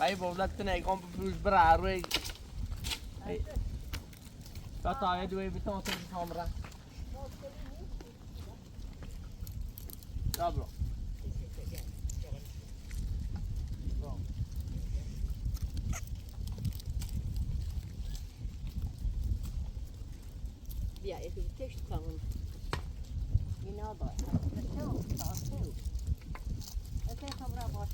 Aí vou lá também compra os bravos aí. Tá tá, é do então tem que comprar. Tá bom. Ja, if it's fish coming, you know that. The tail starts too. Let's say some rubber.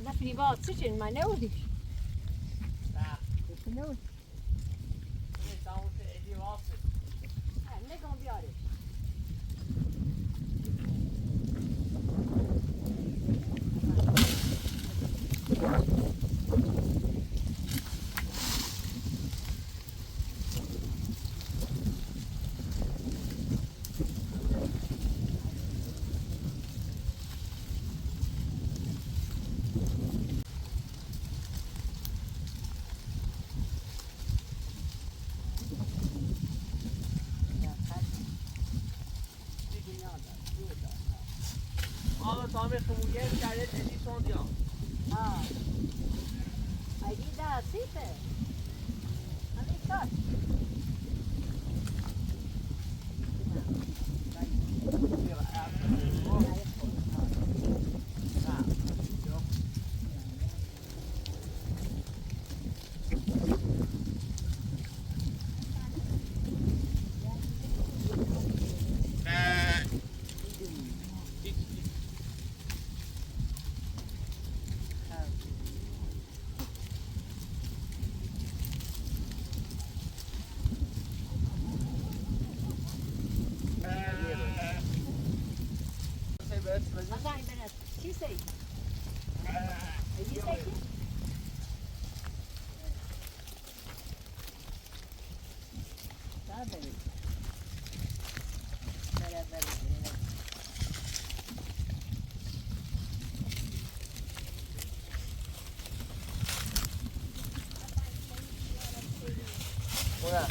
Dat vind je wel zit in mijn nodig. Ja. Dat is nodig. Nee, dan moet je die wassen. Ja, net om die ouders. Alle samen gemoeid zijn het en die stond ja. Ah. Hij die daar zitten. En ik dat. Wat zijn we net? Zie je? Heb je zeker? Daar ben ik. Daar ben ik. Hola.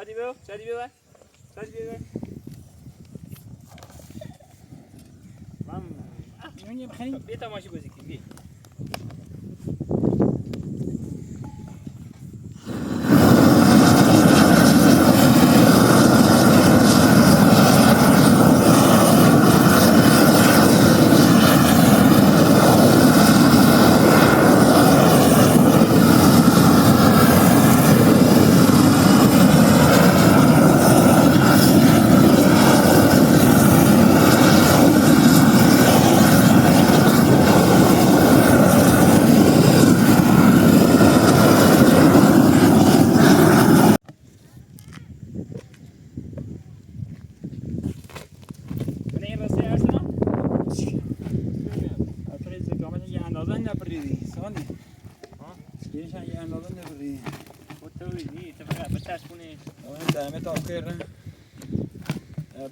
سادی ببر سادی ببر سادی ببر من بخریم بیا تماشا بازی کنیم بیا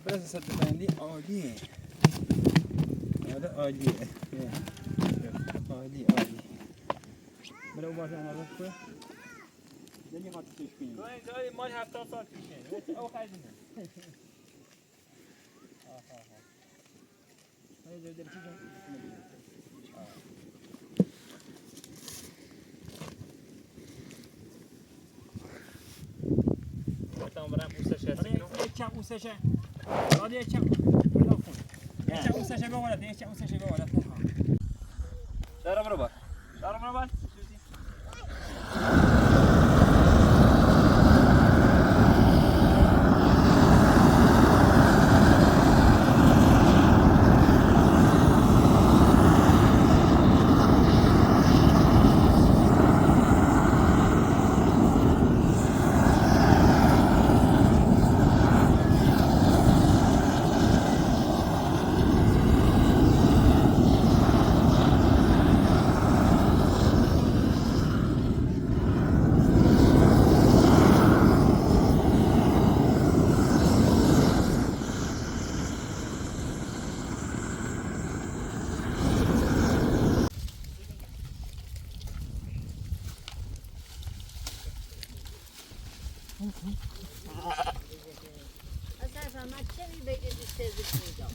بس صدقني عالية هذا عالية عالي برو باشه انا رفته دنیا ما تشوف فين گاهی مال 70 سال پیشه او خریدیم هاي ده ده تمام برام اوسشه چه اوسشه دادی چه چه اوسشه به ولا چه اوسشه به ولا دارم رو بار اساسا ما چه میبگی ریسز میدم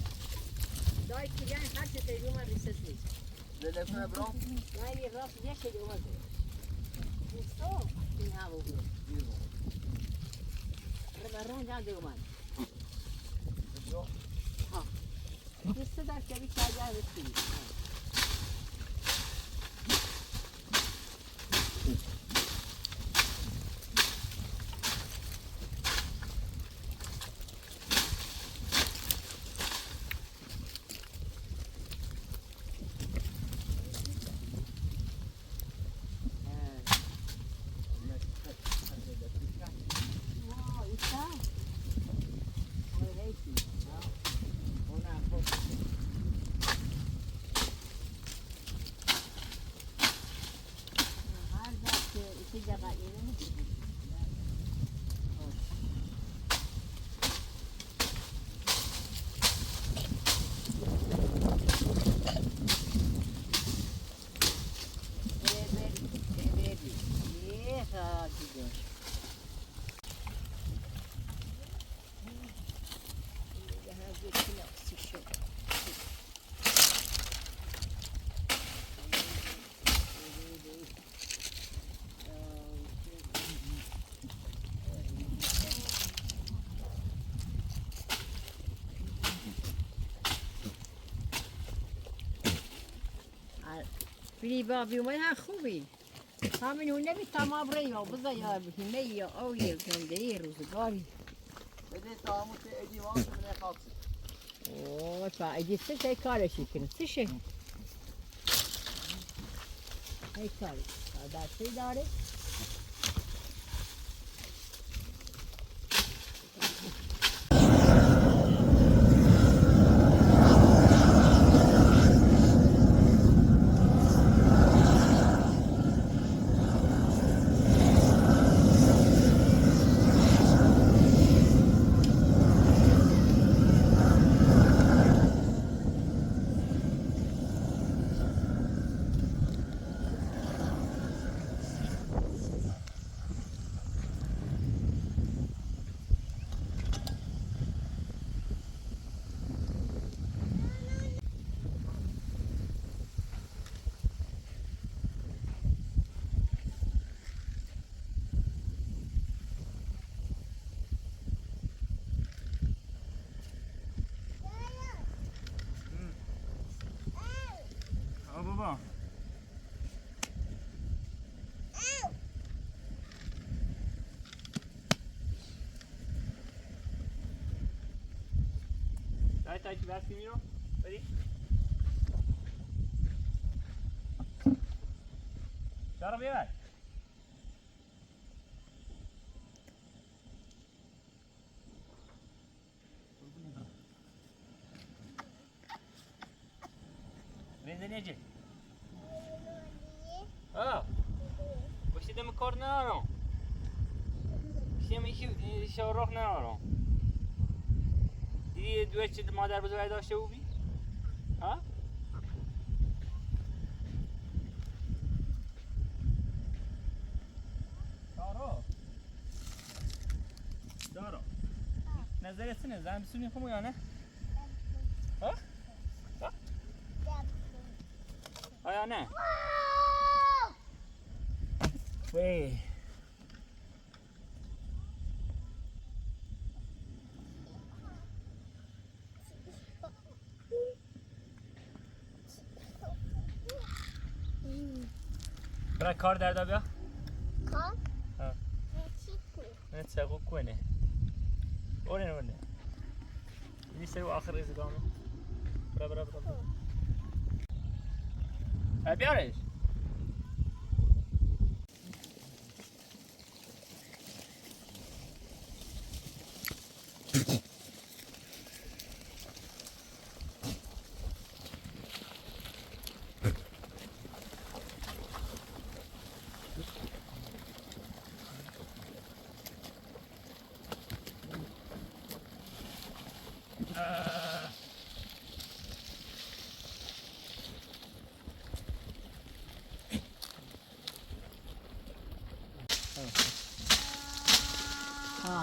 دای که یعنی هر چه تیجو من ریسز میدم دلتون برام یعنی راست یک که اومده نیستو این ها بود ربرون جان اومد ها نیست در که بی چای جای رسید بری بابی اومد ها خوبی همین اون نمی تمام ریا بذار یا بهینه یا او یه گنده روزگاری بده تاموت ایدی واسه من خاص اوه تا ایدی سه کارشی کنه سشه ای کاری دستی داره باید تایی که بستی میرو بری دارو بیار بنزین یه جه باشی دم کار نارم باشی ایشی شاروخ نارم دیدی دوی چه مادر بزرگی داشته بودی؟ ها؟ دارو نظرت نه زن بسونی خمو یا نه؟ ها؟ ها؟ آیا نه؟ وی برای کار در بیا؟ کار؟ ها نه چه کنه اونه این سری آخر ریز دامه برا بیارش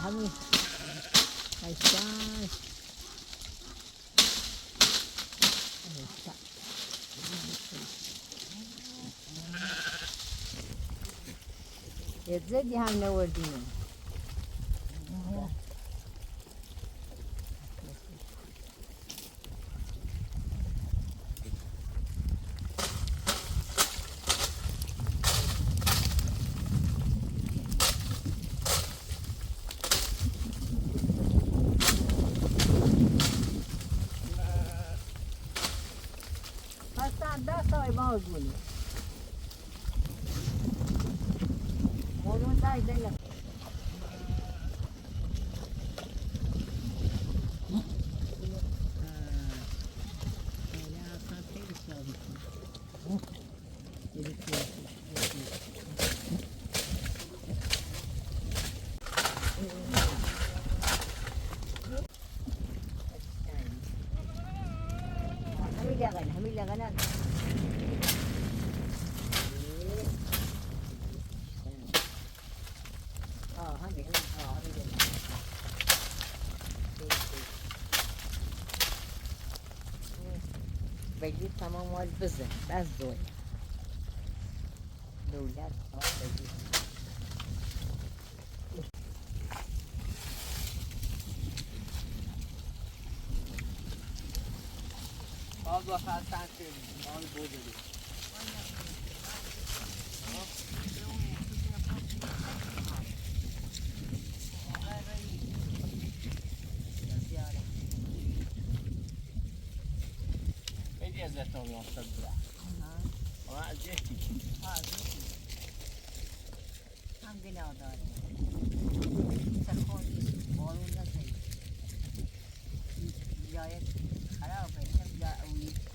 همین قشنگ یه زدی هم نوردیم باز بودیم مولون دای دیگه همین لغنه بگید تمام واز بزن بس دولت بگید باز با فرسن کنیم باز بودیم خیلی از احتمال میافتد بره اما از جهتی هم گناه داره سخون بارون نزید جایت خرابه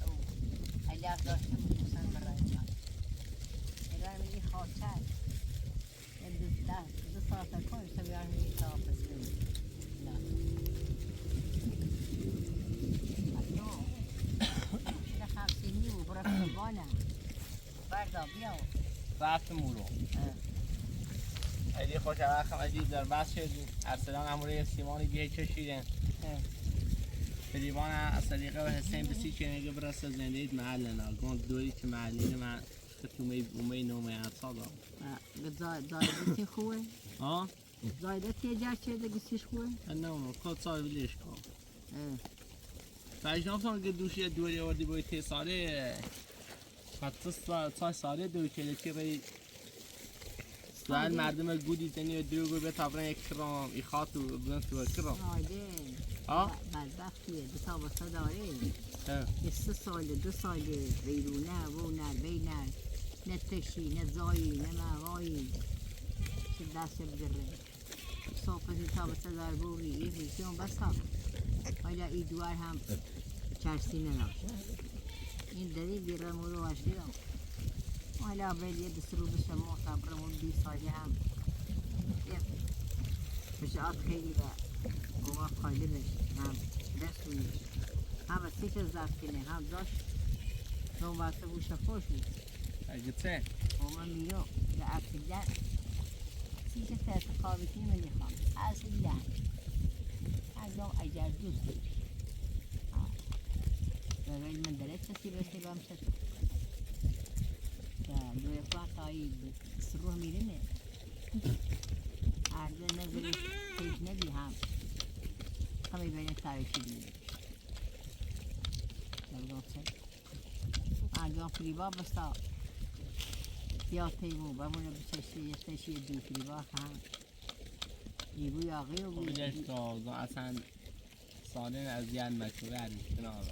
او علاق داشته مخصوصا برای من الان میگی خواهد دو ساعت کن سویار میگی تا پسیم نه نه خمسینی و برای فیبانم بردا بیاو رفت مورو خیلی خوش وقت خمدید در بس شدیم ارسلان امروی سیمانی بیه چشیدن فریبان از طریقه و حسین بسی که نگه برسه زندگیت محلنا گوند دوری که محلین من ختومه بومه نومه اعصاب زایدتی خوبه؟ ها؟ زایدتی جا چه دگسیش خوبه؟ نه کد سال ولیش کن فجنافتان که دوشی دوری آوردی باید تی ساله حتی ساله دوی که رای سوال مردم گودی زنی و دروگو به تابرن یک کرام ای خاطو بزن تو کرام بدبختیه دو تا واسه داره اه. یه 3 ساله 2 ساله ویرونه و نه نه تشی نه زایی نه موایی چه دست بگره صحبتی تا واسه داره بوری یه فیشون بس ها حالا ای دوار هم چرسی نداشت این داری بیره مورو وشتی رو حالا ولی دست رو بشه معتبر مورد 20 سالی هم بشعات خیلی با اوما خالی بشه هم رسونیش هم از سیچ زفت کنه هم داشت نو واسه بوشه خوش بود اگه چه؟ اوما میرو به اکیدن سیچ تحت خوابتی من میخوام اصلا از نو اگر دوست داشت ولی من درست کسی بسته بامشه دوی قوان تایی سروح میرنه عرضه نظری خیش ندی هم همه بین تاریخی دیده نگاه سر آنجا فریبا بستا یا تیمو بمونه بچشی یه تشی دو فریبا هم ایبوی آقی و بوی بجاش که اصلا سالن از یاد مکروه عریض کنار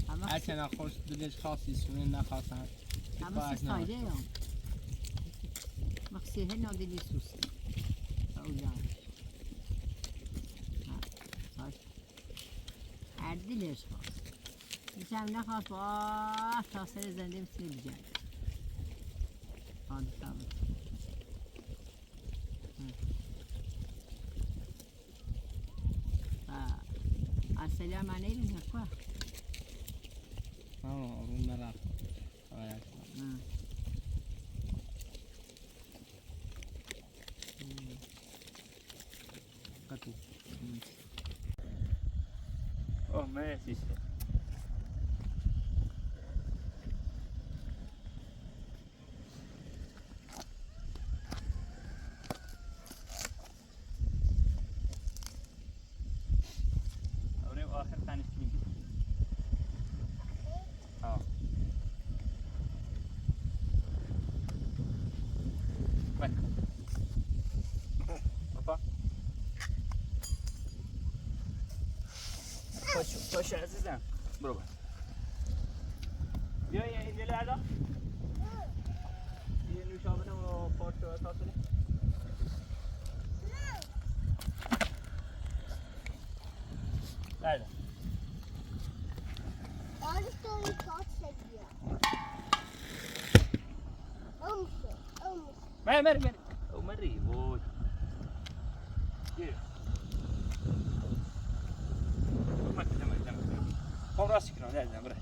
همه هرچند خوش دلش خاصی سونه نخواستن همه سایده هم مخصیه نادلی سوسی اولان هر دلش خواست میشم نخواست با تاثیر زنده میتونی بجنگ آده تابت ارسلان من ایرین نکوه رو نرفت قطو اوه مرسی آخر تنش میگی باشه عزیزم برو باید بیا یه اینجا لردا یه نوشابه و پارچه و تاسونه لردا مری او مری بود قوم راسي كنا لازم بره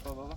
بابا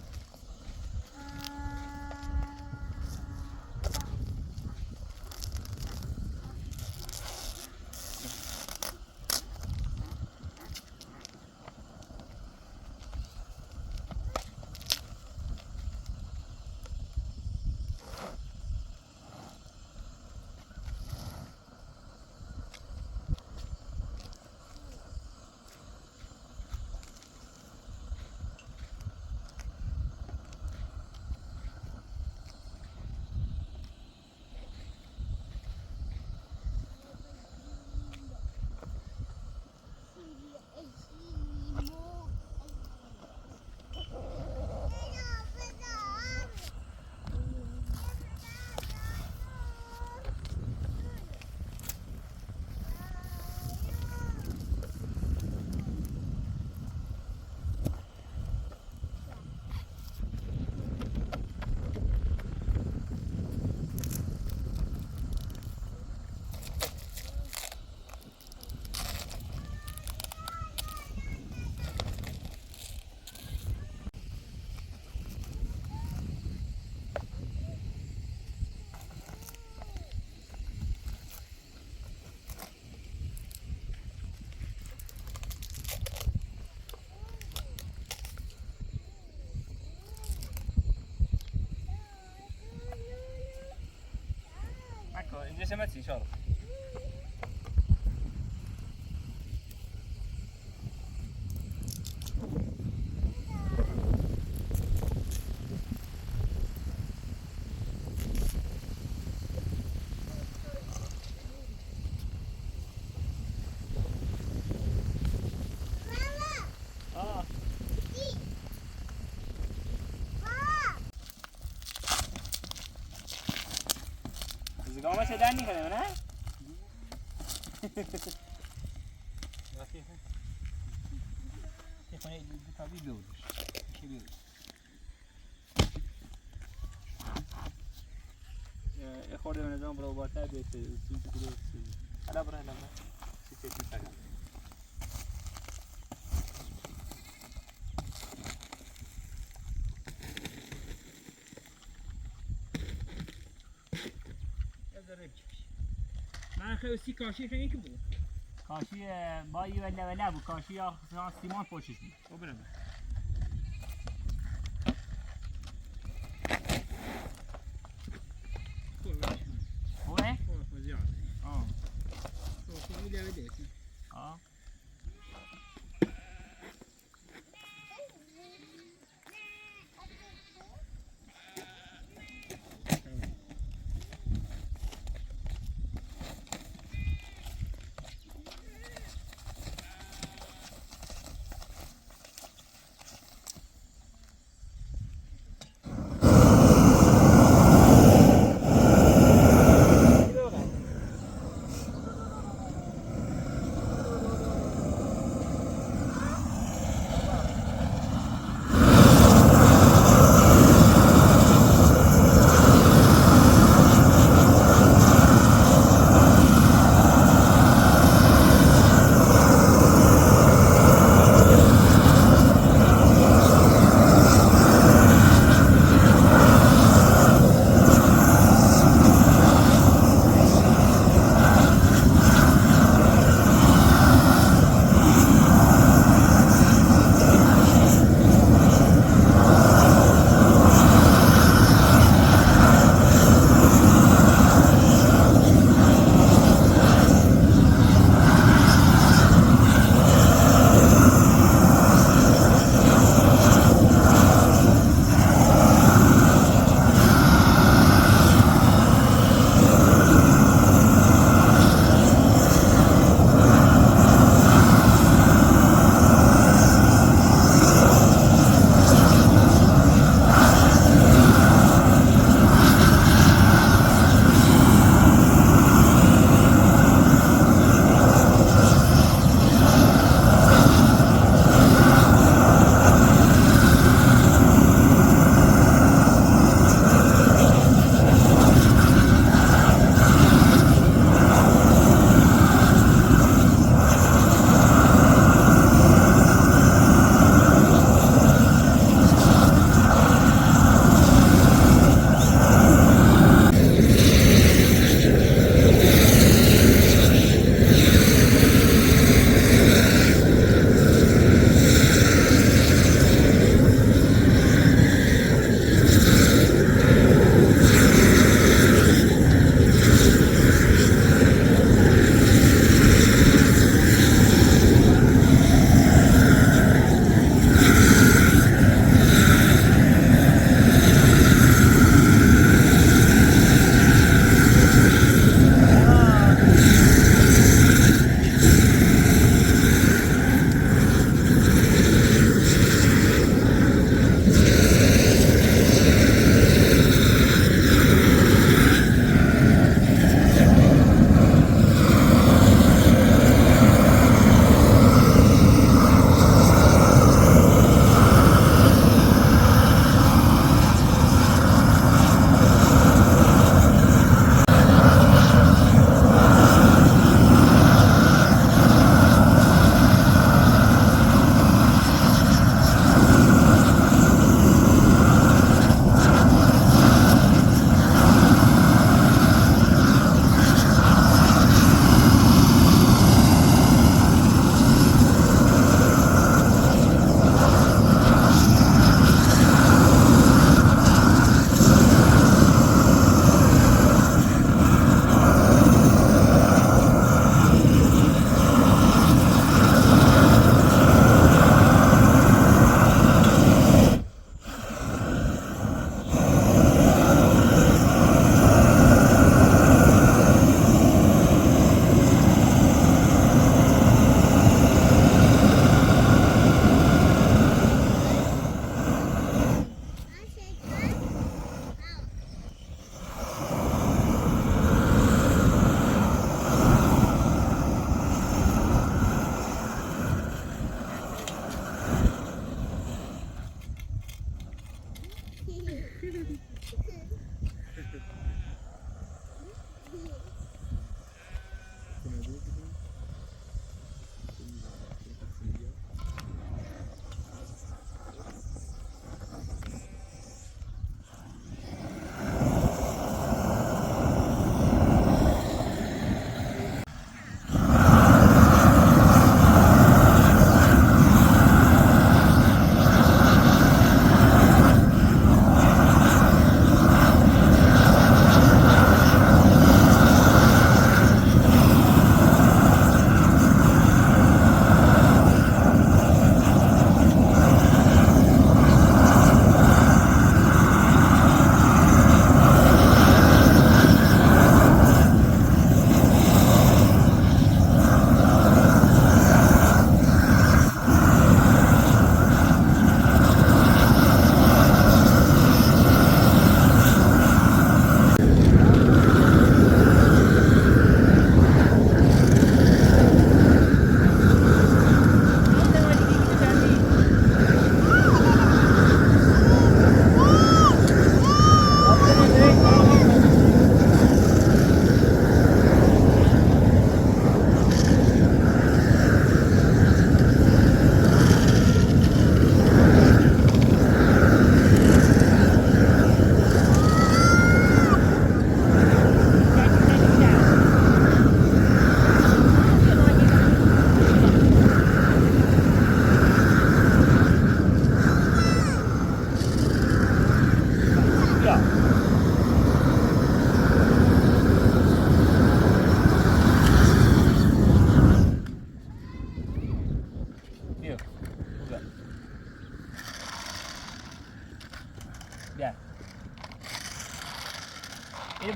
جسم ما تسي شارب زگامه چه دنی کنه نه؟ یه خونه تابی بیودش چی بیودش یه خورده به نظام برای بارتر بیت سویت بروز حالا برای لما چی چی فقط من خیلی کاشی خیلی که بود کاشی بایی ولی بود کاشی یا سیمان پوشش بود او برم خوبه؟ خوبه زیاد خوبه لبه دیسی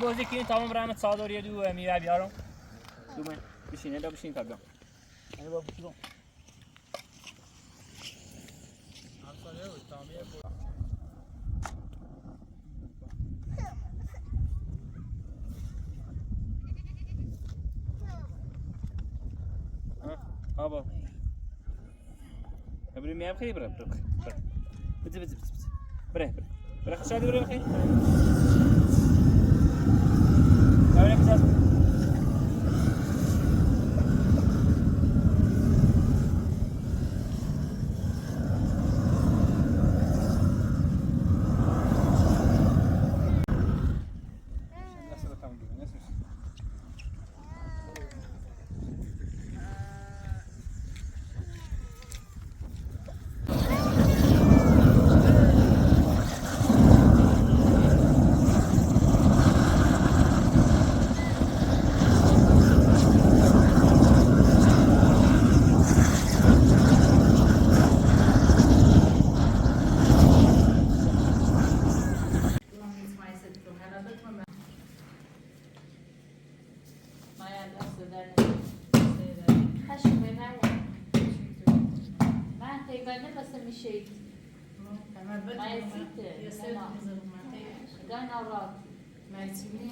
بازی کنیم تمام رحمت صادر یه دو میوه بیارم دومه بشین الا بشین تا بیام یعنی با بشین بابا ابري ميام خي برا بز برا خش هذه برا خي أنا بزاف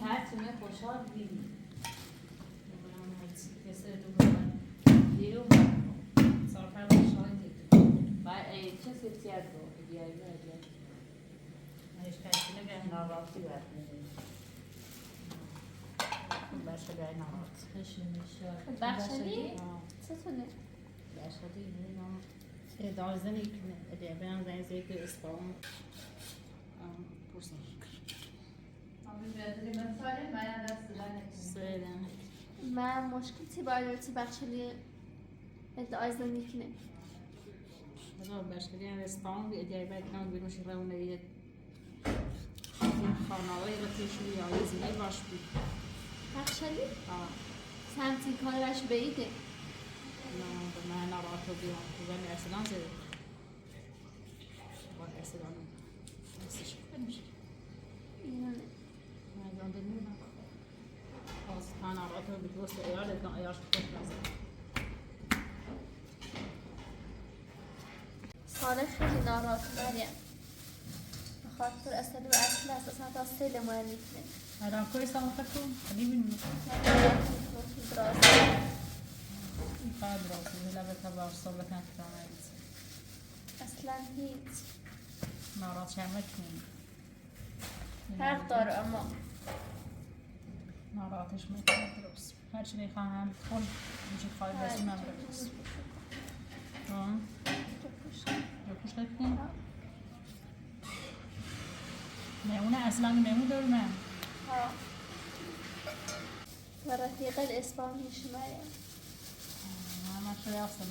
هرچی خوشحال بیدی دیرو سرفر خوشحال دیدی چه سیتیت رو دیاری باید ایش کسی نگه ناراتی باید بشه گای ناراتی بخشدی؟ چطوره؟ بخشدی دارزنی کنه ادیه بیان زنی که اسپان پرسن من مشکل تی باید تی بخشلی ادعای زنی کنه بخشلی هم اسپان بی ادیه باید کنم بیروشی رونه یه خانواده رو تیشوی آیه زنی باش بید بخشلی؟ سمتی کارش بیده نه من ناراتو بیام بزنی ارسلان زده باید ارسلان نستش کنیش اینونه من دنیم از من ناراتو بیدوست ایالت نه ایالش خود نزد صالح خیلی ناراحت مریم بخاطر اصلا و اصل است اصلا تا سیل مهم میکنه الان کوی سال خودتون خیلی بینیم این فقط دراسته لبه تبار صحبت نکردم اصلا هیچ ناراحت شرمت کنیم حق داره اما ناراحتش میکنه درست هرچی میخواهم خود میشه خواهی بسیم هم درست جو پوش کنیم میمونه اصلا میمونه دور من و رفیق الاسپانیش مریم ما شوی اصلا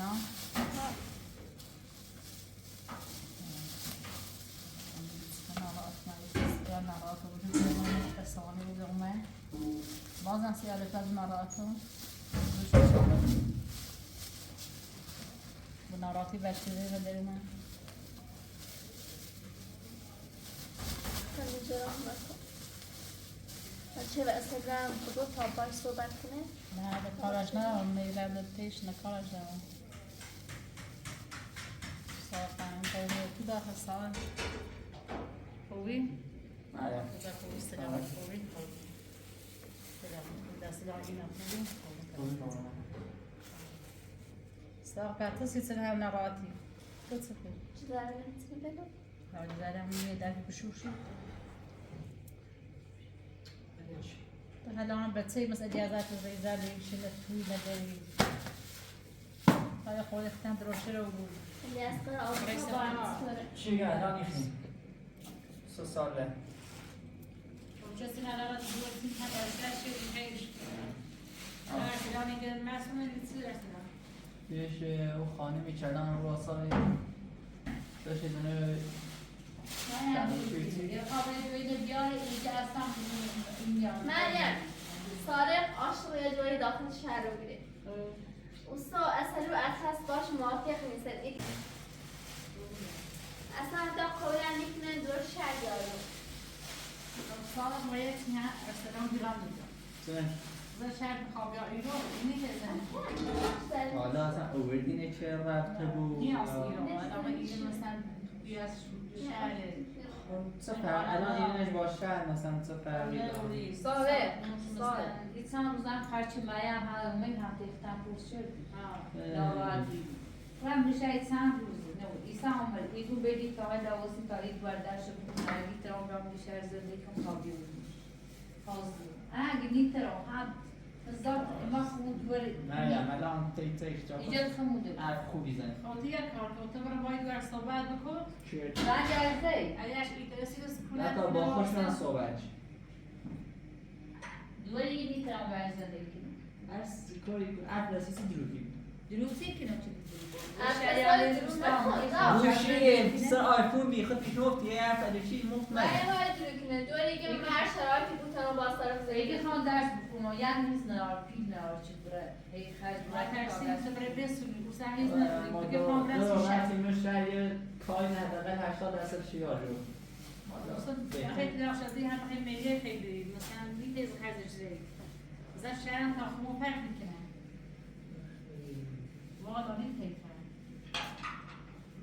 ناراحت وجود من اصلا وجود من بازم سیاله از ناراحتم و ناراحتی بشیده و دل من خیلی جرام بکن چه و استگرام خودو تا باش صحبت کنه؟ نه به کارش ندارم میره دلتش نکارش دارم صافم تو داخل سال خوبی؟ آره بذار خوبی سلامت خوبی دست داریم خوبی صاحب تو سیستم هم نباتی تو چه چه دارم چه بگم؟ نه دارم میگه داری بشوشی هلا هم بتسي بس اجازات الرجال يشيل الطويل ندري هذا خود اختم دروشة وقول اللي أسكر أو بخبار چی الان نیستیم 3 ساله وجسنا على رأس دول حتى الكاشي والعيش أرسلان يقدر ما اسمه اللي تصير أرسلان پیش او خانمی کردن رو اصلا داشت ایزنه مریم صادق عاشق یه جایی داخل شهر رو میره اوستا اصلا رو اطلس باش موافق نیست اصلا حتی قوی هم میکنه دور شهر یارو صالح باید نه ارسلان بیرام میدم زن شهر خوابی ایران اینی که زن حالا اصلا اووردین چه رفته بود نیاز ایران آدم ایران مثلا بیاز شهر چه فرق الان اینش با شهر مثلا چه فرقی داره صالح İnsan uzan karşımaya halımın hafiften kurşur. Davadi. Ben bir şey sen ruzu. Ne o? İnsan olmalı. İgu bedi kavga olsun tarik bardaş yapıp nergi travma bir şey zırhlıkım kalıyor. Fazla. Gidin ha. بالضبط ما خود ورد. مریم الان تیک جا ایجاد خموده. حرف خوبی زنی. خاطی کار تو برای باید ور صحبت بکن. چیه؟ نه جلسه. اگرش ایترسی رو سکولت. حتی با خوش من صحبت. دوری نیترام ور زندگی. از کاری حرف رسیسی دروگی. دروسی که نمیشه. گوشی سر آیفون میخواد پیشنهاد یه حرف الکی مفت من یه بار دروکنه دوری که هر شرایطی بود تنها باز طرف اگه خان درس بکنم یعنی نیست نار پیل نار چی بره ای خرج ما ترسیم سبره بسونی او سهیز نداریم بگه خان درس میشه وقتی مشتری یه کاری نداره 80% شیار رو خیلی داشتی هم خیلی ملیه خیلی مثلا میتیز خرجش زیر مثلا شهرم تا خمو فرق میکنه واقعا نمیتیز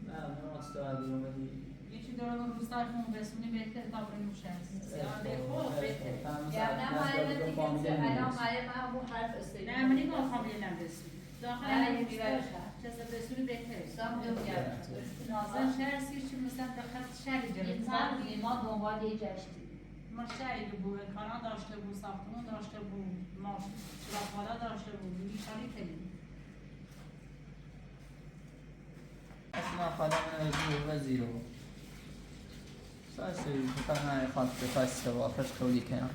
نه راست دارد اومدی یکی داره روستای خون بسونی بهتر تا برای نوشن سیاده خوب بهتر یا نه مریم دیگه الان مریم همون حرف استیلی نه منی با فامیلی نبسونی داخل این بیوره چیزا بسونی بهتره سام دو گرد نازن شهر سیر چی مثلا داخل شهری جلو انسان دیگه ما دنبال یه جشتی ما شهری بود کانال داشته بود ساختمون داشته بود ما چراغ‌بالا داشته بود نیشانی تلیم اصلا خدا من وزیر و ساسی فقط خواهد بفرست و آفش کولی کنم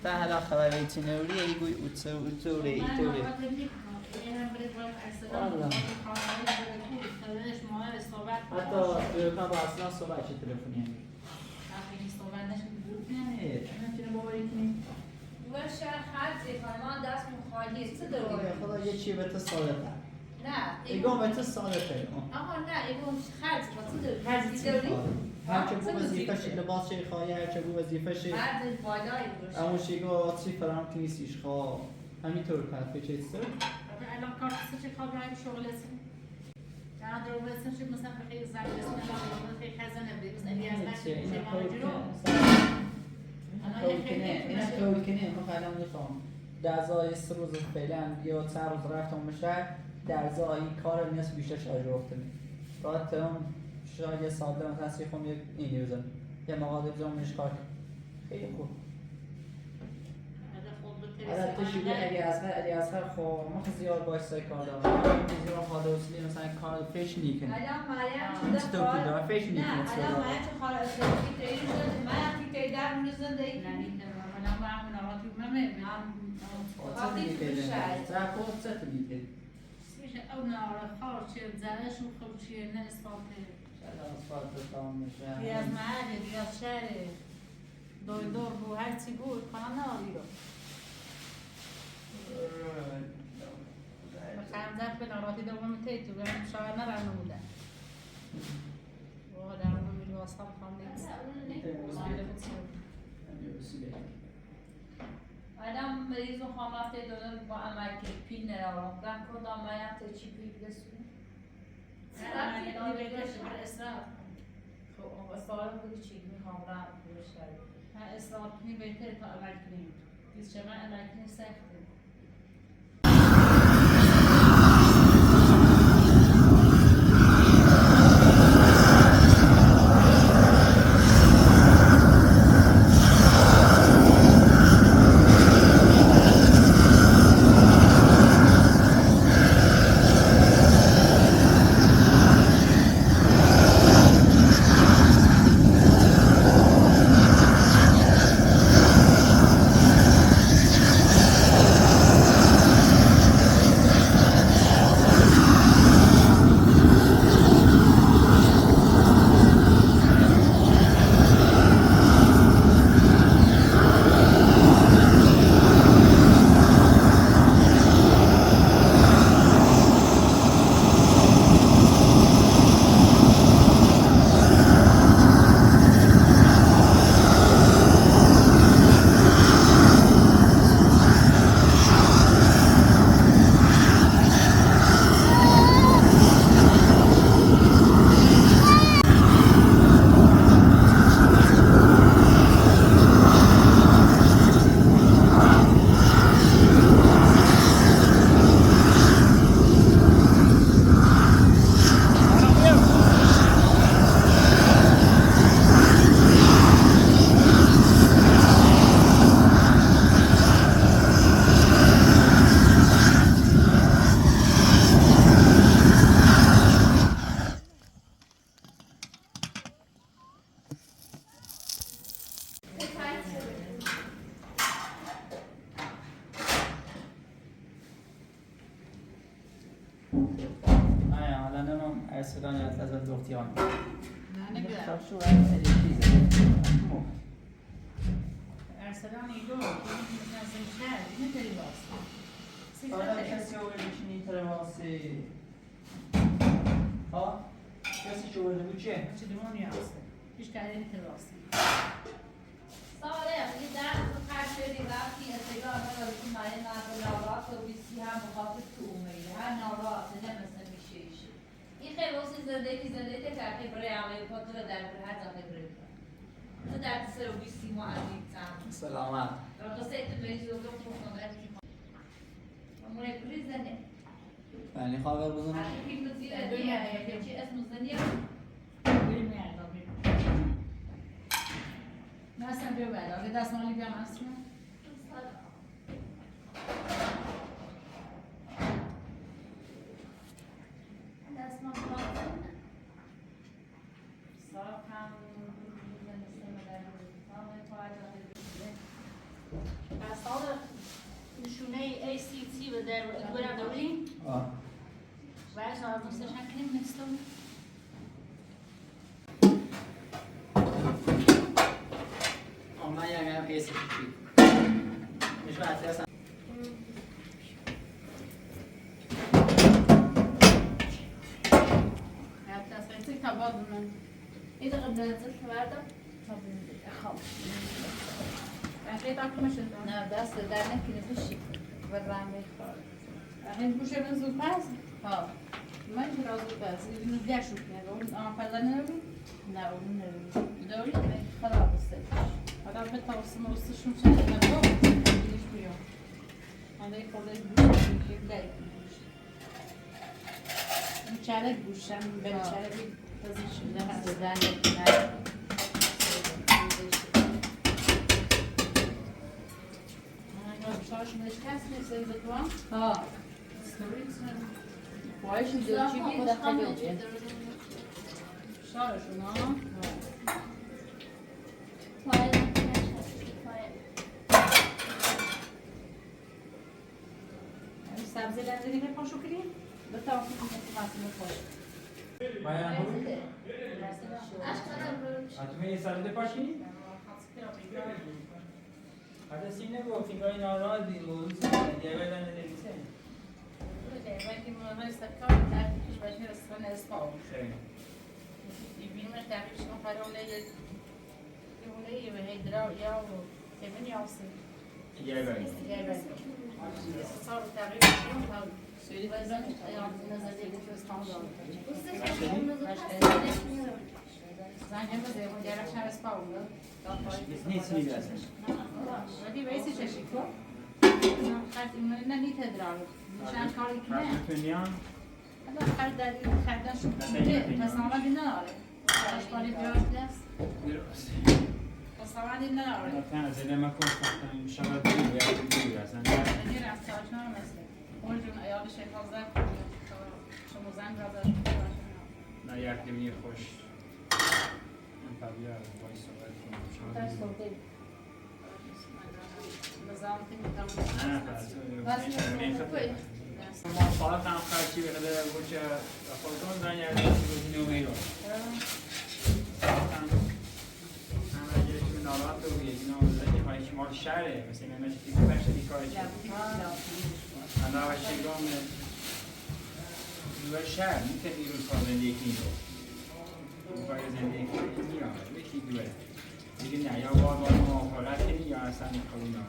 تا هلا خبر ایتی نوری ایگوی اوتوره ایتوره حتی بیرکن با اصلا صحبت چه تلفنی همی نه نمیتونه باوری کنی دوار شهر خرجه فرمان دست مخالیه چه داره؟ خدا یه چیه به تو صادقه نه ایگون به تو صادقه آها نه ایگون خرج با چه داره؟ هرچی داری؟ هرچه بو وظیفه لباس چه خواهی هرچه بو وظیفه مرد بالایی باشه اما شیگو چی فرام کنیسیش خواه همینطور کنه فکر چه سر؟ الان کار چه خوابی های شغل است نه در واقع چه مثلا خیلی زنگ رسونه نه خیلی خزانه بیروز علی از من چه ماجرا اینا طول کنه ما خیلی نمیفهم در ازای 3 روز فعلا یا 3 روز رفتم میشه در ازای کار نیست بیشتر شاید رفته می بعد اون شاید یه سال دارم تصریح خواهم یک اینی بزن یه مقاله بزن منش کار خیلی خوب البته شده علی اصغر خب ما خیلی زیاد باش سر کار دارم زیاد حالا اصلی مثلا کار فیش نیکنه الان مریم چی تو کار فیش نیکنه الان مریم چه خاله اصلی تیری شده من کی تیری در میزنده ای نه نه من هم ناراحتی من وقتی تو شهر زرکو چه تو میگه میشه او ناراحت چه زنش و خب چه نه اسپاته شاید اسفالت تمام میشه از محل از شهر دور بو هر چی بود کانال ناری رو خندت به ناراحتی دوم تیتو برم شاید نرم نمودن واقعا در اون میلو اصلا بخوام نیست آدم مریض و خواهم رفته دادن با عمل که پیل نرارم گم کردم مریم تا چی پیل بسونه نه بهتره بر اصراف خب اون سوال بودی چی میخوام رم بشه اصراف کنی بهتره تا عمل کنیم دیز چه من عمل کنی سخته نه حالا نمام ارسلان از دختیان نه نگرم شو الیکتریزه ارسلان ایدو نزدیم شهر اینه تری واسه حالا کسی آورده بشینی ترواسی ها؟ کسی که آورده بود چه؟ چه دمانی هسته هیچ کاری تری واسه صالح یه درس رو خرج شدی وقتی اتگاه رو که مایه نقل ناراحت و بیسی هم مخاطب تو اومده هر ناراحت نه مثل میشه ایشه این خیلی واسه زندگی تحقیق برای عملی پاتو و در هر دفعه برای تو در سر و بیسی ما عزیز تم سلامت را قصه اتباعی زوگه و خوشنامه امونه بری زنه بله خواه بزنم حتی فیلم زیر دنیا چی اسم زنیه بریم میردم نستم بیو باید آگه دستمالی بیام اصلا دستمان صاف هم اصلا نشونه ACT و در گوره داریم باید آرموزش هم کنیم نستم من یه هم ایسی چی میشه اصلی هستم تصویتی کباب من این دقیقه بنزل بردم خب بقیه داکمه شد نه دست در نکنه بشی و رنبه کار این بوشه من زود پس ها من که را زود پس اینو دیگر شد کنه اون آنفرده نروی؟ نه اون نروی داری؟ خراب بسته حالا به توسط مرستشون چند نگاه بگیرش بیام حالا یک خورده بوشه بگیر داری این چرک بوشم به چرکی پزیشون دست در نکنه شارش مشکست نیست این بتوان؟ ها باید دو چی بید دفعه بیده شارشون ها؟ سبزی لنزلی که پاشو کریم؟ بتاون کنیم که مسئله پاشو Mayan حتما یه ساله پاشی؟ حتی سیم نگفت این گاهی ناراحت دید موضوع دیگه بدن نویسه وقتی موضوع استکار تحقیقش باشه رستوران اسپاو این بیرونش تحقیقش کن فرامله یه به هیدرا یا تیمن یاسه یه گاهی سال تحقیقش کن سویلی بزن نظری که اسپاو داره زن هم بزه و دیگرش هم اسپاو نیست میگرسه ولی ویسی چشی کن خرد ایمانی نه نیت ادرار چند کاری کنه خرد حالا خرد در این خردن شد کنه پس آمدی نداره اشکالی بیاد دست پس آمدی نداره مثلا از ایده ما کنستم شبت دیگه اصلا این رفتارش هم مثل اون جون ایال شکازه شما زن را داشت نه یک دیمینی خوش این طبیعه باید صحبت در کنم صحبت نظام که نه ما صاحب هم خرچی بخده بود که خودتون زن یعنی روزی نومی رو هم اگه شما ناراحت رو بگید اینا زنی خواهی که مال شهره مثل این همه چیزی که بخشه بیکاری چید انا هشتی گام دوار شهر میتونی روز کار زندگی رو دوار زندگی میرم یکی دواره دیگه نه یا باید موافقت کنی یا اصلا خیلی نه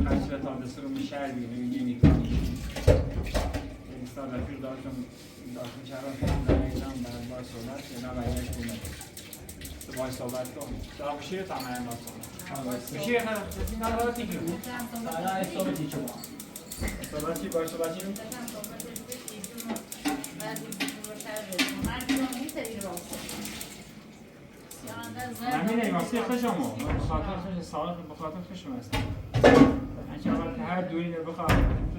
هرچی به تا دست رو میشهر بگیره نمیکنی این سال رفیق داشتم چرا کنم در ایزم در باید صحبت که نه باید کنم تو باید صحبت کنم دارم بشیر تا من انداز کنم بشیر این نظراتی که بود حالا صحبتی چه صحبتی باید صحبتی رو من میدونیم واسه خشمو بخاطر خشم سالخ بخاطر خشم هستم انشاءالله که هر دوری رو بخواه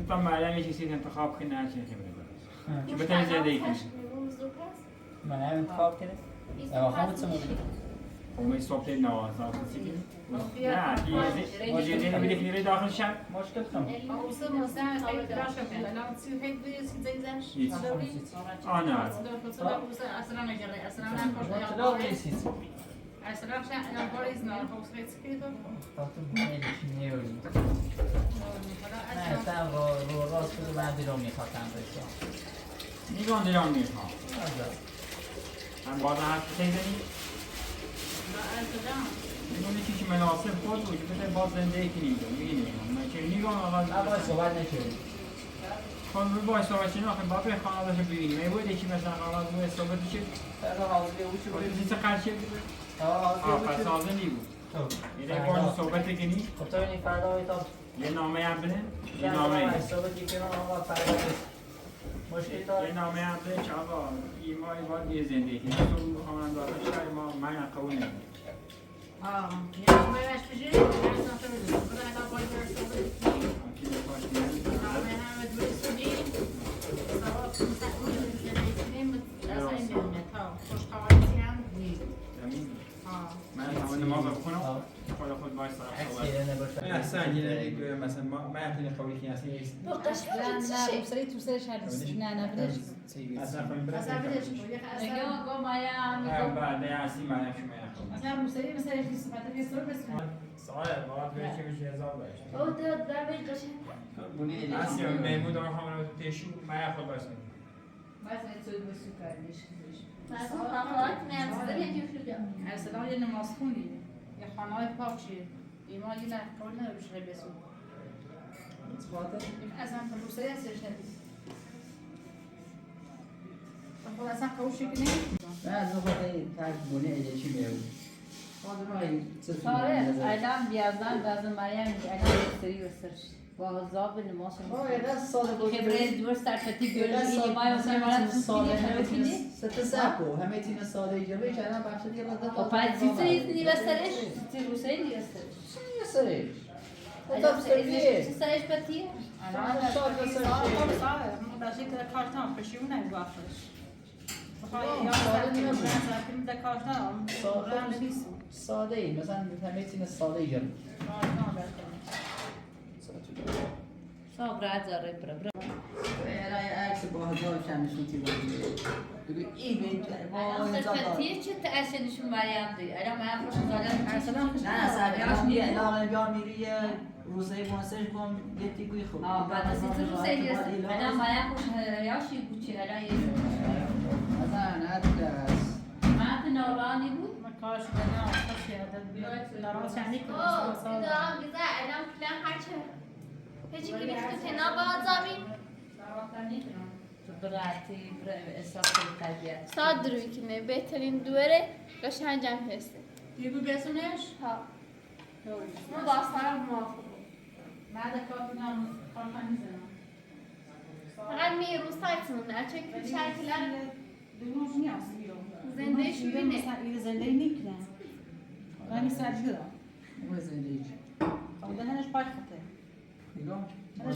تو مریم یه چیزی انتخاب کنی هر چی نخیبره که بتونی زندگی کنی من هم انتخاب کرده؟ یا خواهم بچه مبینی؟ قومه صبح نوازا کسی نه دیگه میده که داخل شب مشکل کم وصل مستعد خيط راشة لا تصير خيط بيس زي آنها أسرع نجري أسرع نخش لا بیسید أسرع شيء أنا باريز نخش خيط كده خاطر بونه چی نیوری نه اصلا رو راست بگو من دیرو میخواستم بسیار نیگان دیران میخوام من باز حرف بزنی میگونه چیزی مناسب خود بود بده باز زندگی کنیم میگیم من که نیگان آغاز باید صحبت نکنیم خب باید صحبت کنیم آخه باید به خانوادش رو ببینیم میبود یکی مثلا خانواده بود صحبت چه فردا حاضری او چی بود چه قرشه بود پس حاضری بود یه باید صحبت کنی خب تو این فردا باید یه نامه هم بده یه نامه هم صحبت کنیم آقا فردا مشکل داره یه نامه هم بده که آقا این ماه باید یه زندگی کنیم تو خانواده داشته شاید ما من قبول نمیدیم يعني ما يبقاش في جيب بس نعتبر كده هيبقى باي بيرس محمد والسنين سواء في مساحة الاثنين أصلا خوش قوانين هم من تمام نماز بخونم خود باید صرف احسن یه مثلا ما اعتنی قولی که اصلا یک لا وصلت هذا لا بدش اصلا خواهیم برد أصلا بدش اليوم قوم يا بعد اصلی من شما یخون أصلا مسلي مثلا في صفات في صور بس سوال باید بری که میشه هزار باید أو ده بيجش اصلا میمون دارم خواهم تشو من یخون باید ما تنسوا بالسكر ليش مثلا خواهد نمی‌ذاره یه جوری ارسلان یه نماز خونی یه خانه‌های پاکشه ایمان یه نه قول نداره بشه بسون اصلا فلوسه هستش ندید خب اصلا قوشه که نمید نه از خواهی ترک بونه ایده چی میرود صالح الان بیازن بعض مریم الان سری وسرش با حذاب نماز خبره دور سرفتی بیولوژی ما مثلا مرد ست زبو همه تین ساده ایجابه ایش الان بخش دیگه بده و بعد زیتری نیوسترش زیتری روسری نیوسترش چی سرش؟ الان چه سرش بتیه؟ الان شاد بسرش صالح مداشی که کارتان پشیونه باخش بخوای یا سرکیم ده کارتان ساده ای مثلا همه تین ساده ایجابه صبر زاره برا ارائه عکس با هزار شمشون تی بگو ای بید الان سرفتی چه تأثیرشون مریم دی الان مریم خوش ارسلان نه سرکیاش میره الان بیار میری روزه بونسش کن یه تیکوی خوب بعد از این روزه نیست الان مریم خوش یاشی بود چه الان یه مثلا ادرس مرد نورانی بود کارش بدن آخرش یادت دراز یعنی که دارم میزه الان پلان هرچه هیچی که بیخت تنا باید زمین براتی برای اصلاح تربیت ساعت دروی کنه بهترین دوره قشنگم هسته دیگه بسونش ها ما داستان موافق بعد کارتون میزنم فقط می روز تایتون نه چون که شکلا دونوش نیاز بیرون زندهش بینه این زنده نیکنه غنی سرجه اون زندگی خب ده هنش پاک خطه نگاه أنا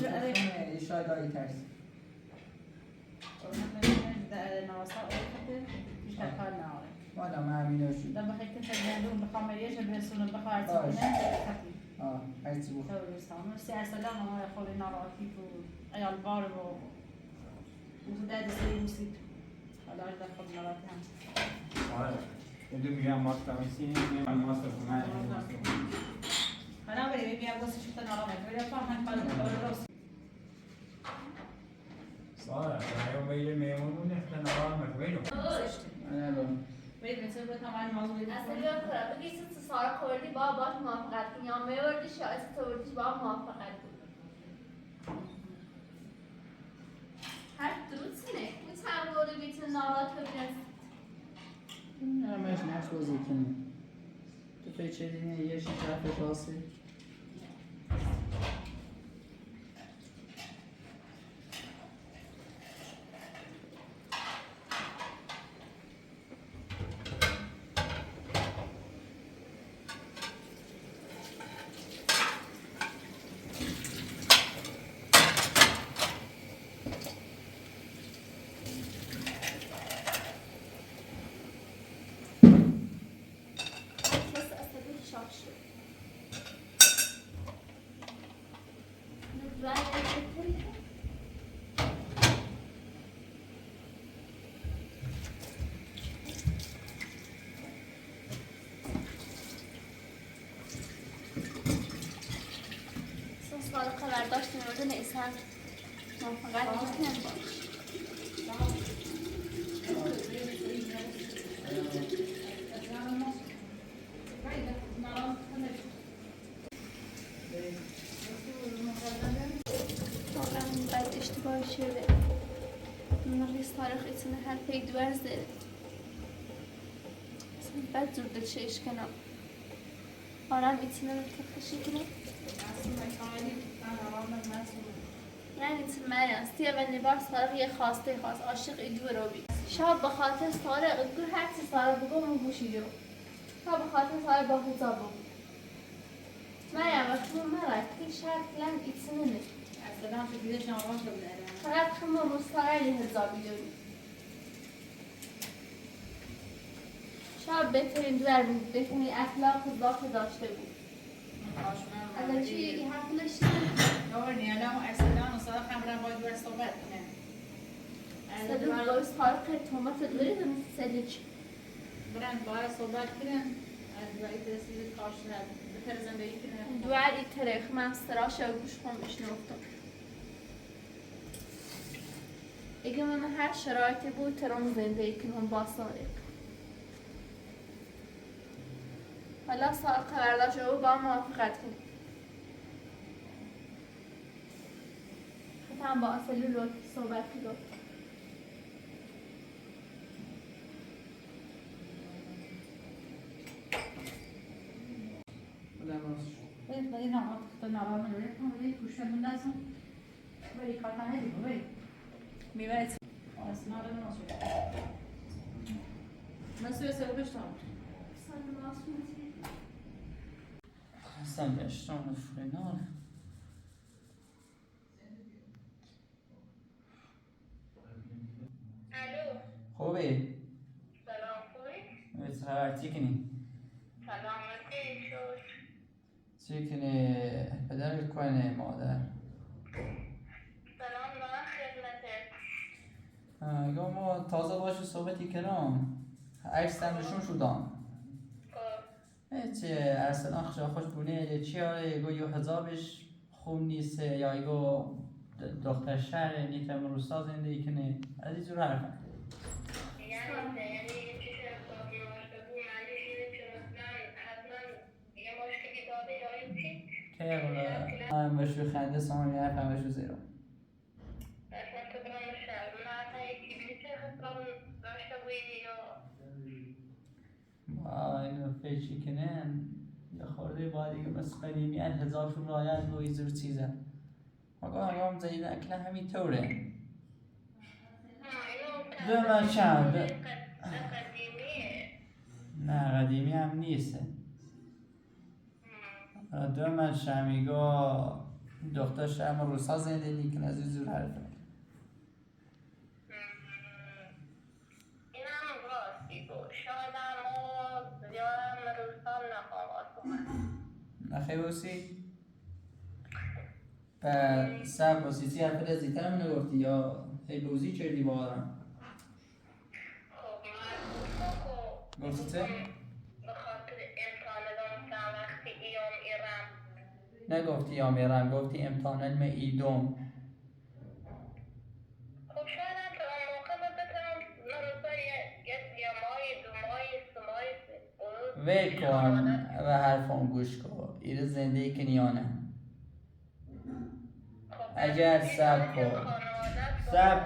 شاید آیی ترس نواسا خطه پیش کار ناره والا من همینو شد لما حكيت الجندون بخمريش بهسون بخار تكون خطي هرچی بود مرسي ارسلان ما يقول لنا رأيك عيال بارب وزداد سي مسيت على أرض خد مراتهم دو میگم ماست کمیسی من ماست من أنا بري بيبيع بس شفت أنا رامي بري أفهم هنقول صالح اليوم بيجي ميمون اختنا مكوينه بري بنسبة طبعا موضوع اصلا بیان کنم بگی ست سارا خوردی با باش موافقت کنی یا میوردی شاید ستوردیش با موافقت کنی هر دروسینه bu چند روزی بیتون نارات ببینست نه مش نش بازی کنی تو توی چه دینه یه شیش رفت راستی سال برداشت میورده نیستن موافقت میکنم باش واقعا بعد اشتباهی شده من ریز تاریخ ایتونه هر پی دوز داره اصلا بعد زور دلشهش کنم آرام ایتونه رو تخشی کنم یعنی ایتون مریم سیه و نبار سارق یه خواسته خواست عاشق ایدو رو بی شب بخاطر سارق ادگو هرچی سارق بگو مو بوشیدو شب بخاطر سارق با حوزا بگو مریم وقتی مرک تی شرط لن ایتونه نه اصلا هم دیده شما شده فقط خمو رو سارلی حضابی داری شب بهترین دور بود بهترین اخلاق و ذات داشته بود الان چی یکی حقلش دورني انا وارسلان وصراحه مرة باید بر صحبت کنم صدق باید سارق تومت داری دارم صدق برن باید صحبت کنم از باید رسید کاش بهتر زندگی کنم دوار ای تاریخ من سراش و گوش خون بشنوفتم اگه من هر شرایطی بود ترام زندگی کنم با سارق حالا سارق برداشت و با موافقت کنم خطم با اصلی رو صحبت کنم باید باید نامات خود نامات من روی کنم باید گوشه من لازم باید کار کنه دیگه باید میوه اصلا رو نماشید من سوی سوی بشتم Sen bestående final. الو خوبی؟ سلام خوبی؟ بهتر چی کنی؟ سلامتی شد چی کنی؟ پدرت کنه مادر سلام من خدمتت گو ما تازه باشه صحبتی کردم عکس نشون شدم چه ارسلان خوش بونه چی آره گو یو حجابش خوب نیست یا ایگو دختر شهر نیتم روستا زندگی کنه از این جور حرفه که من بشو خنده سامی حرفم بشو زیرو اینو فکر کنن یه خورده با دیگه بس قدیمیت هزار شو رایت و ایزور چیزه هم زیده اکلا همین طوره دو من چند نه قدیمی هم نیست دو من شمیگا دختر شما روسا زندگی کنه از این زور حرفه نخی بوسی؟ پر سر بوسی چی حرف رزیتر هم نگفتی یا هی بوزی چردی با آرم؟ گفتی چه؟ نگفتی یا میرم گفتی امتحان علم ایدوم خب شاید هم که اون موقع من بتونم نروزای یه ماهی دو ماهی سه ماهی وی کن و حرفان گوش کن ایره زندگی کنی یا نه اگر سب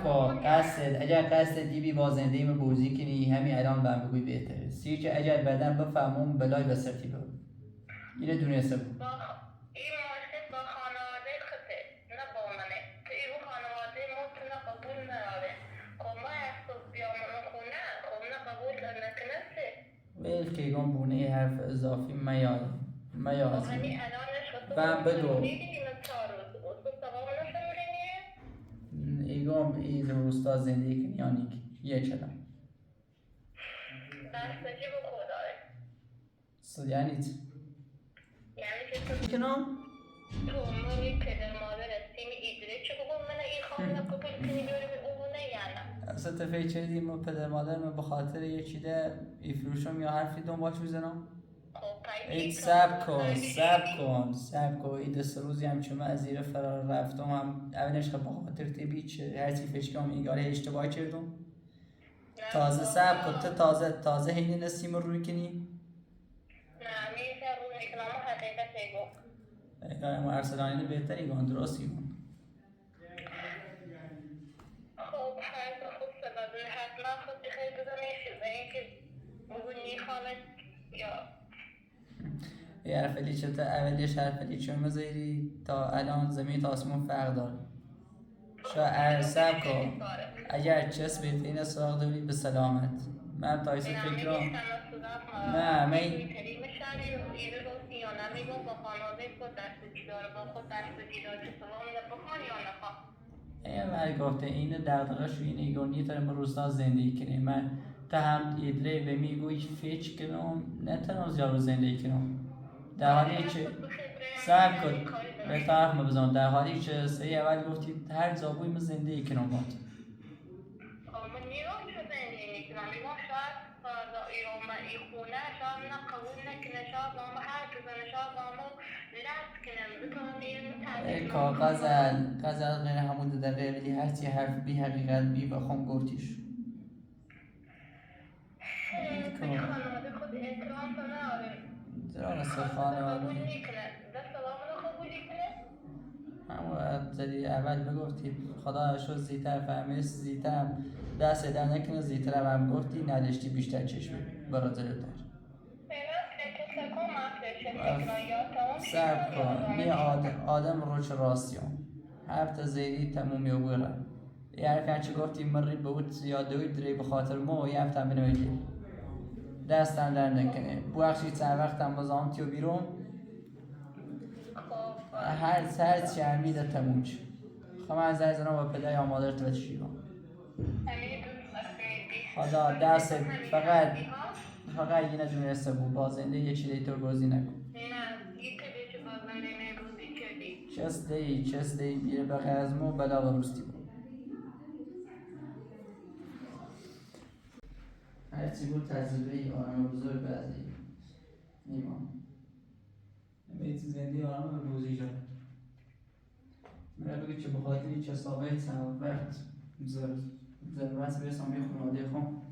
کن اگر قصد دیبی با زندگی میں بوزی کنی همین الان بهم بگوی بهتره سیرچه اگر بدن بفهمون بلای بسرتی بود اینه دونسته بود این مشکل با خانواده خطه نه با منه که این خانواده ممکنه قبول نداره خب ما از صبح بیامونو خونه خب نه قبول نکنسته ویل که گم بونه حرف اضافی میاد همین الانش بهم بگو دیدیم 4 روز بود تو سبا نشون ایگم ای روستا زندگی کنی یا نیک یه چلا بستگی به خداه یعنی چی؟ یعنی که تو کنم؟ تو عمری پدر مادر استیمی ایدره چه بگم من این خانه قبول کنی بیاری به اونه یا نه اصلا تفکر چیدیم و پدر مادر من بخاطر یه چیده ایفروشم یا حرفی دنبال چو زنم؟ خب پس اید سب کن اید 3 روزی هم چون من از زیر فرار رفتم هم اولش خب بخاطر تبی چه هرچی فشکم ایگاره اشتباه کردم تازه سب کن تو تازه هینی نسیم روی کنی نه میشه روی کنم حقیقت بگو ایگاره ما ارسلانی بهتری گون درستی گون خب هر دو خوب سبب حتما خود خیلی بزنیشی و اینکه بگونی خانه یا حرفلی چه تا اولیش حرفلی چون مزیری تا الان زمین تا آسمون فرق داره شاید سب کن اگر چسب این سراغ داری به سلامت من تایسه فکرم نه من این من گفته این دردغش و این ایگونی تر ما روزنا زندگی کنیم من تا هم ایدره و میگوی فیچ کنم نتنم زیاد زندگی کنم در حالی که سب کن به طرف ما بزن در حالی که سری اول گفتی هر زابوی ما زندگی کنم باد من نیرم چه زندگی کنم میگم شاید این خونه شاید نه قبول نکنه شاید ما هر بزنه شاید ما لست کنم بکنم این غزل غیر همون دقیقه ولی هرچی حرف بی حقیقت بی بخوام گفتیش خانواده خود احترام کنه درست خانواده همون زدی اول بگفتی خدا شد زیتر فهمیست زیتر دست در نکنه زیتر هم گفتی نداشتی بیشتر چشم برا جلوتر سب کن می آدم روش راستیون هفته زیری تمومی و برم یه حرفی چه گفتی مری بود یا دوی دری بخاطر ما و یه هفته بنویدی دستم در نکنه بوخشی چند وقتم بازامتی و بیرون هر چی همیده تموج خب من از ایزنم با پدای آمادر تو بتشیرم خدا دست فقط یه ندونسته بود بازنده یه چی دیتر گوزی نکن چست دی بیره بخیر از مو بلا و روستی بود هرچی بود تجربه ای آرام بزرگ بعدی ایمان بیت زندگی آرام روزی جان مرا بگید که بخاطر چه سابقه چند وقت ضرورت برسم یه خانواده خون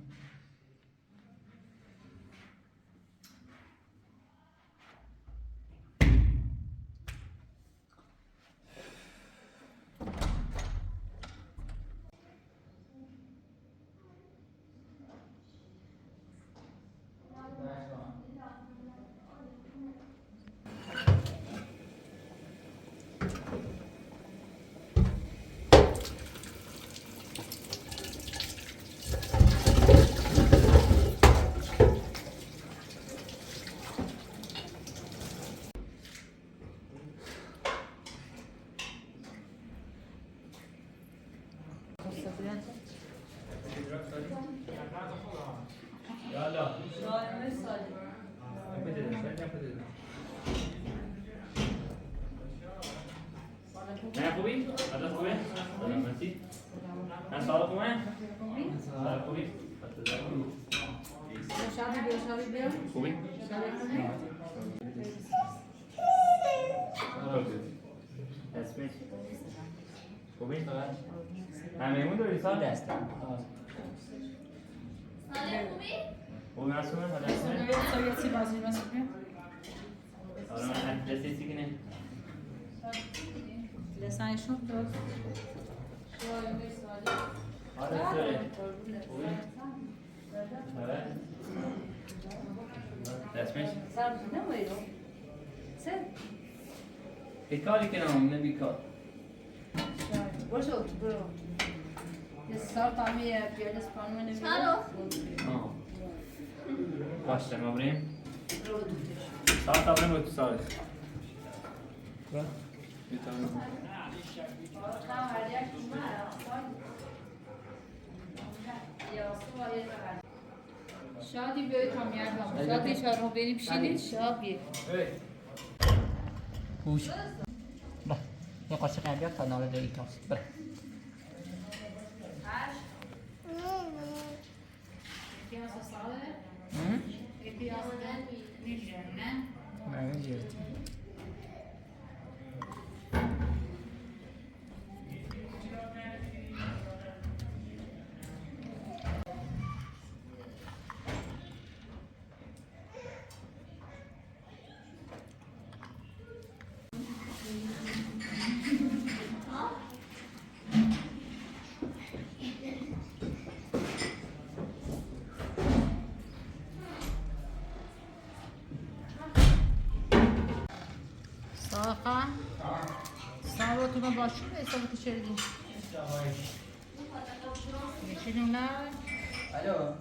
یالا نه خوبی؟ حالت خوبه؟ سلامتی؟ نه سال خوبه؟ سال خوبی؟ خوبی؟ اسمش خوبی؟ همه داری سال دست ساله خوبی؟ خوبی مسئوله؟ حالت خوبه؟ حالا من رسیسی کنه لسانشون درست حالت داره خوبی؟ اسمش؟ بیکاری کنم نه بیکار برو یه سال فهمی بیاد اسپانو نمیده چالو باشه ما بریم ساعت تا بریم با تو ساعت شادی بیایی تا میردم شادی شاد رو بریم شیدید شاد بیایی هوش با یه قاشق هم بیاد تا ناله دایی تاست بره پیاسه ساله پیاسه میشه نه همه جیرتی صاحقا صاحب تو من باشی به حساب تو چردی میشینیم نه الو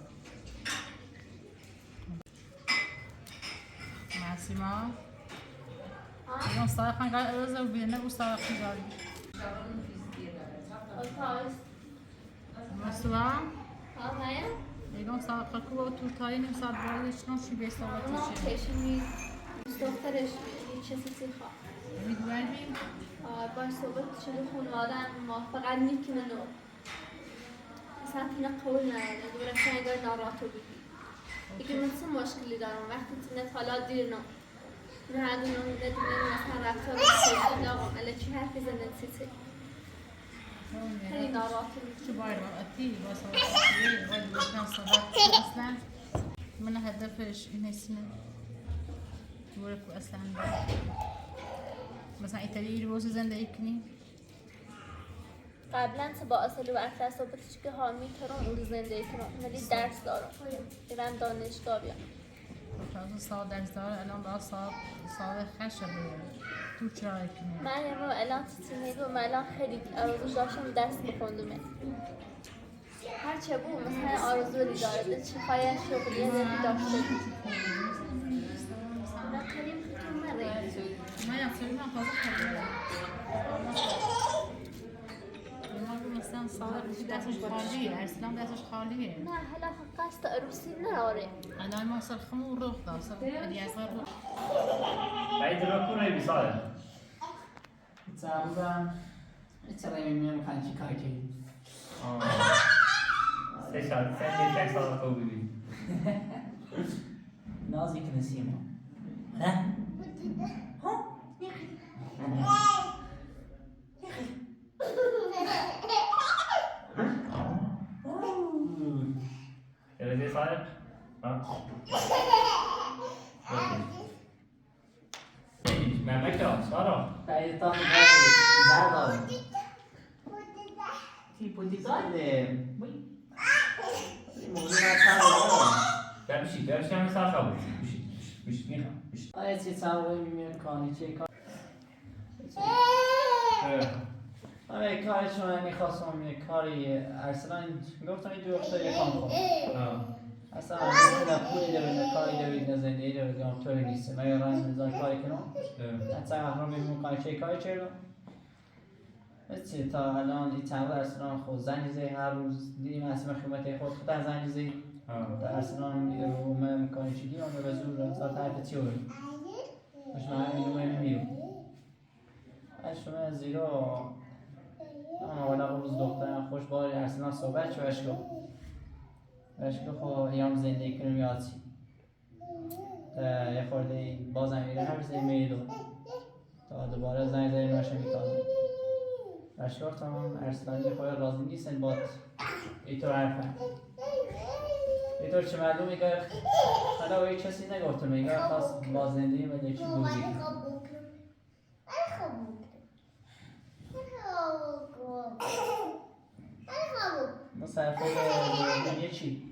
معصیما اینا صاحقا قرار روزه و بیرنه بود صاحقی داری مسوا ها Maryam? اینا صاحقا کو با تو تایی نیم ساعت باید چنان چی به حساب اونا تو چردی پیشونی دخترش یه چیزی خواه میدونی بیم باش صحبت شده خانواده ما فقط میتونن و اصلا تینا قول نداره دوره انگار ناراحت بگی دیگه من چه مشکلی دارم وقتی تینت حالا دیر ندونم مثلا رفتار سیدی دارم الا چی حرف بزنن چیزی خیلی ناراحت شو باید رأتی با صاحقی باید بکنم صحبت اصلا من هدفش این هستینه دوره کو اصلا مثلا ایتالیایی روز زندگی کنی قبلا با اصلی و اطلع صحبتش که ها میتونم اون زندگی کنم ولی درس دارم برم دانشگاه بیام تازه سال درس داره الان باید سال خشه تو چرا کنی مریم الان چیزی میگم الان خیلی آرزو داشتم درس بخوندم هر چه بود مثلا آرزوی داره چه خواهی شغلی داشته بود نه کریم خیلی مره من یکسری من خواه خیلی مثلا سال دستش خالیه ارسلان دستش خالیه نه حالا قصد عروسی نداره الان ما سر خمون روح دار سر الیازار روح بعید رو کنه بی صالح تعرضم چرا میمیم خانچی کار کنی سه یک سال تو ببین نازی که نسیما نه یه صالح من مکرم صالح بعد تا زردار تیپو دیگاله موضوع بمشي هم ساعة خابر مش ميخا مش آیا چی تعالی می‌بینیم کانی چی کار آره کار شما می‌خواستم یه کاری ارسلان گفتم یه دکتر یه کام کنم اصلا مثلا پولی دارید کاری دارید زندگی دارید گفتم طوری نیست من یاران نزار کاری کنم حتی احرام می‌بینیم کاری چه کاری چرا بچه تا الان این تعالی ارسلان خود زنجیزه هر روز دیدیم اسم خدمت خود خود زنجیزه در ارسلان رو من کاری چی دیدم به زور تا طرف تیوری مش همین رو می‌بینیم شما زیرا ولا روز دخترم خوش باری ارسلان صحبت شو اشکو خو ایام زندگی کنیم یادی یه خورده بازم میره هر زی میدو تا دوباره زنگ زنگ نشه میتونه اشکو تمام ارسلان یه خورده راضی نیستن بات ایطور حرفه ایطور چه معلوم میگه حالا او کسی نگفته میگه خواست با زندگی و یکی دوزی صرفه یه چی؟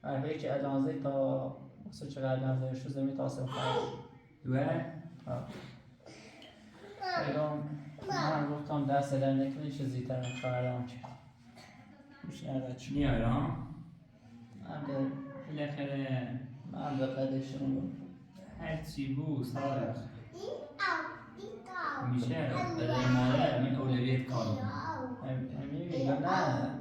حرفه که اجازه تا واسه چقدر اجازه شو زمین تاسم خواهد دوه؟ من گفتم دست در نکنی چه زیتر خواهرام چی خوش نرد شد نیاره ها؟ من به قدشون هر چی بود صالح میشه برای مادر من اولویت کار میگم نه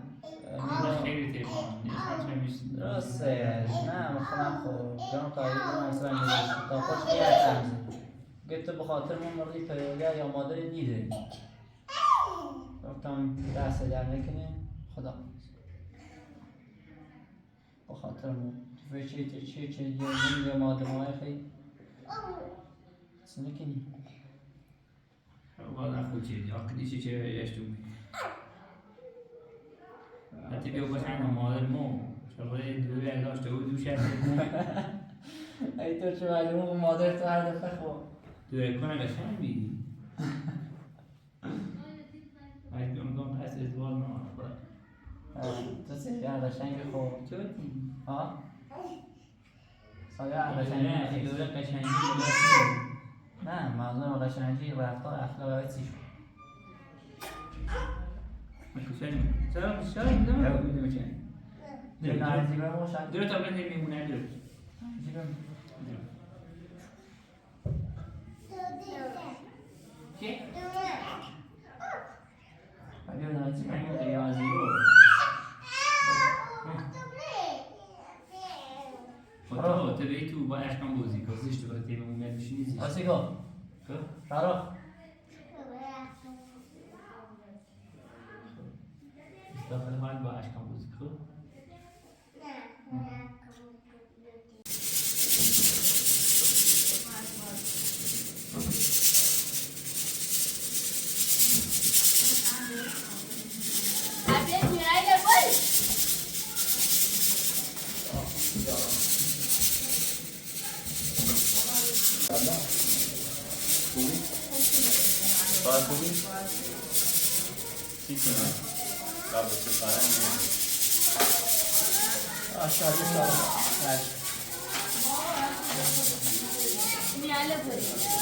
خیلی تیفان نیست میشه درسته نه مثلا خب جان قایدی من اصلا نوشت تا خوش نیتم گفت به خاطر من مردی پدر یا مادر نیده گفتم دست در نکنه خدا به خاطر من چه یه مادر ماه خیلی سنكني والله خوشي عقلي شيء يشتوي حتى بيو بشعنا مال المو شغلي دوي علاش تقول دوش اي تو شو معلومه مادر تو هر دفعه خو دوي كنا قشنگ بی ای بیام پس ادوار نه تو سیگار قشنگ خو چوتی ها سایه قشنگ نه دوره قشنگی نه منظورم قشنگی رفتار اخلاقی چیش مکشنی چرا میدم بودم چه نه عجیبه باشد دوره تا بنده میمونه دوره عجیبه چه بیا نه عجیبه همین ریاضی رو خدا تو به تو با اشکام بازی کن زشت تو تیم اون میشینی زشت آسیگو شارخ داخل حال با اشکام بازی کن خوبی؟ چی کنه؟ قبل سفرم آشاری دارم میاله بریم